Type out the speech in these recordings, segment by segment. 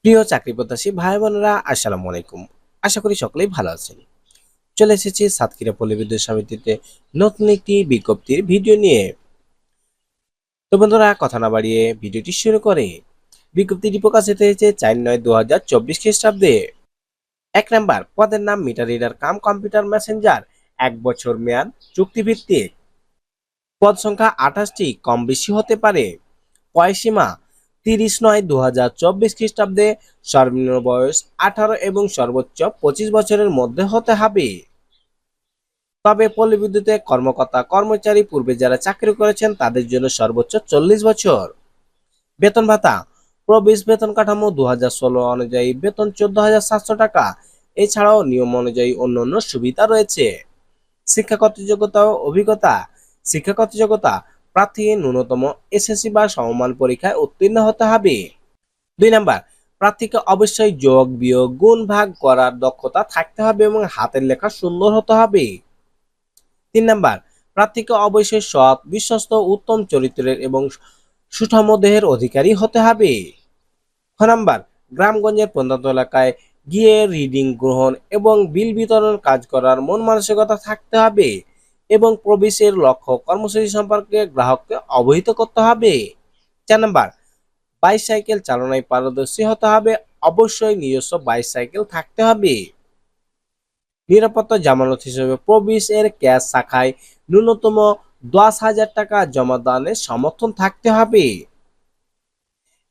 প্রিয় চাকরি প্রত্যাশী ভাই বোনেরা, আসসালামু আলাইকুম। আশা করি সকলেই ভালো আছেন। চলে এসেছি সাতক্ষীরা পল্লী বিদ্যুৎ সমিতিতে নতুন একটি বিজ্ঞপ্তির ভিডিও নিয়ে। তো বন্ধুরা, কথা না বাড়িয়ে ভিডিওটি শুরু করে। বিজ্ঞপ্তিটি প্রকাশিত হয়েছে 4/9/2024 খ্রিস্টাব্দে। 1 নাম্বার, পদের নাম meter reader cum computer Messenger, 1 বছর মেয়াদ, চুক্তিভিত্তিক। পদ সংখ্যা 28টি, কম বেশি হতে পারে। বয়সীমা 30/9/2024 খ্রিস্টাব্দে। সর্বনিম্ন বয়স 18 এবং সর্বোচ্চ 25 বছরের মধ্যে হতে হবে। তবে পল্লী বিদ্যুতে কর্মকর্তা কর্মচারী পূর্বে যারা চাকরি করেছেন তাদের জন্য সর্বোচ্চ 40 বছর। বেতন ভাতা, প্রবেশ বেতন কাঠামো 2016 অনুযায়ী বেতন 14,700 টাকা। এছাড়াও নিয়ম অনুযায়ী অন্যান্য সুবিধা রয়েছে। শিক্ষাগত যোগ্যতা ও অভিজ্ঞতা। শিক্ষাগত যোগ্যতা, প্রার্থী ন্যূনতম এসএসসি বা সমমান পরীক্ষায় উত্তীর্ণ হতে হবে। 2 নাম্বার, প্রার্থীকে অবশ্যই যোগ বিয়োগ গুণ ভাগ করার দক্ষতা থাকতে হবে এবং হাতের লেখা সুন্দর হতে হবে। 3 নাম্বার, প্রার্থীকে অবশ্যই সৎ, বিশ্বস্ত, উত্তম চরিত্রের এবং সুঠাম দেহের অধিকারী হতে হবে। 6 নাম্বার, গ্রামগঞ্জের প্রত্যন্ত এলাকায় গিয়ে রিডিং গ্রহণ এবং বিল বিতরণ কাজ করার মন মানসিকতা থাকতে হবে এবং প্রবেশের লক্ষ্য কর্মসূচি সম্পর্কে গ্রাহককে অবহিত করতে হবে। 4 নাম্বার, বাইসাইকেল চালনায় পারদর্শী হতে হবে। অবশ্যই নিজস্ব বাইসাইকেল থাকতে হবে। নিরাপত্তা জামানত হিসেবে প্রবেশের ক্যাশ শাখায় ন্যূনতম 10,000 টাকা জমা দানের সমর্থন থাকতে হবে।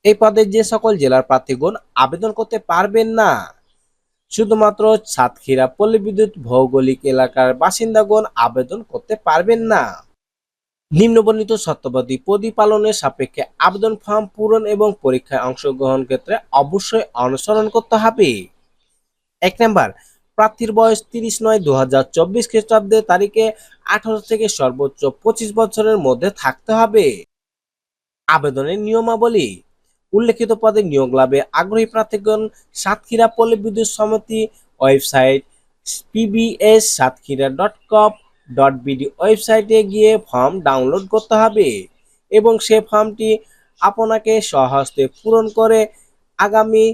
এই পদে যে সকল জেলার প্রার্থীগণ আবেদন করতে পারবেন না, শুধুমাত্র সাতক্ষীরা পল্লী বিদ্যুৎ ভৌগোলিক এলাকার বাসিন্দাগণ আবেদন করতে পারবেন না। নিম্নবর্ণিত শর্তাবলী প্রতিপালনের সাপেক্ষে আবেদন ফর্ম পূরণ এবং পরীক্ষায় অংশগ্রহণ ক্ষেত্রে অবশ্যই অনুসরণ করতে হবে। 1 নাম্বার, প্রার্থীর বয়স 30/9/2024 খ্রিস্টাব্দে তারিখে 18 থেকে সর্বোচ্চ 25 বছরের মধ্যে থাকতে হবে। আবেদনের নিয়মাবলী, উল্লেখিত পদে নিয়োগ লাভে আগ্রহী প্রার্থীগণ সাতক্ষীরা পল্লী বিদ্যুৎ সমিতি ওয়েবসাইট pbs-satkira.com.bd ওয়েবসাইটে গিয়ে ফর্ম ডাউনলোড করতে হবে এবং সে ফর্মটি আপনাকে স্বহস্তে পূরণ করে আগামী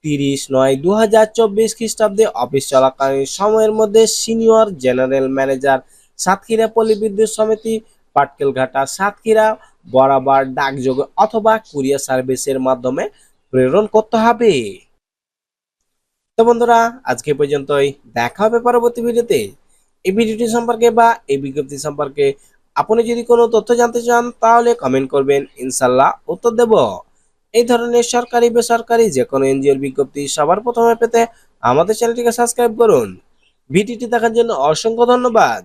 30/9/2024 খ্রিস্টাব্দে অফিস চলাকালীন সময়ের মধ্যে সিনিয়র জেনারেল ম্যানেজার সাতক্ষীরা পল্লী বিদ্যুৎ সমিতি, পাটকেলঘাটা, সাতক্ষীরা বরাবর ডাকযোগে অথবা কুরিয়ার সার্ভিসের মাধ্যমে প্রেরণ করতে হবে। তো বন্ধুরা, আজকে পর্যন্তই। দেখা হবে পরবর্তী ভিডিওতে। এই ভিডিওটি সম্পর্কে বা এই বিজ্ঞপ্তি সম্পর্কে আপনি যদি কোনো তথ্য জানতে চান তাহলে কমেন্ট করবেন, ইনশাল্লাহ উত্তর দেব। এই ধরনের সরকারি বেসরকারি যে কোনো এনজিওর বিজ্ঞপ্তি সবার প্রথমে পেতে আমাদের চ্যানেলটিকে সাবস্ক্রাইব করুন। ভিডিওটি দেখার জন্য অসংখ্য ধন্যবাদ।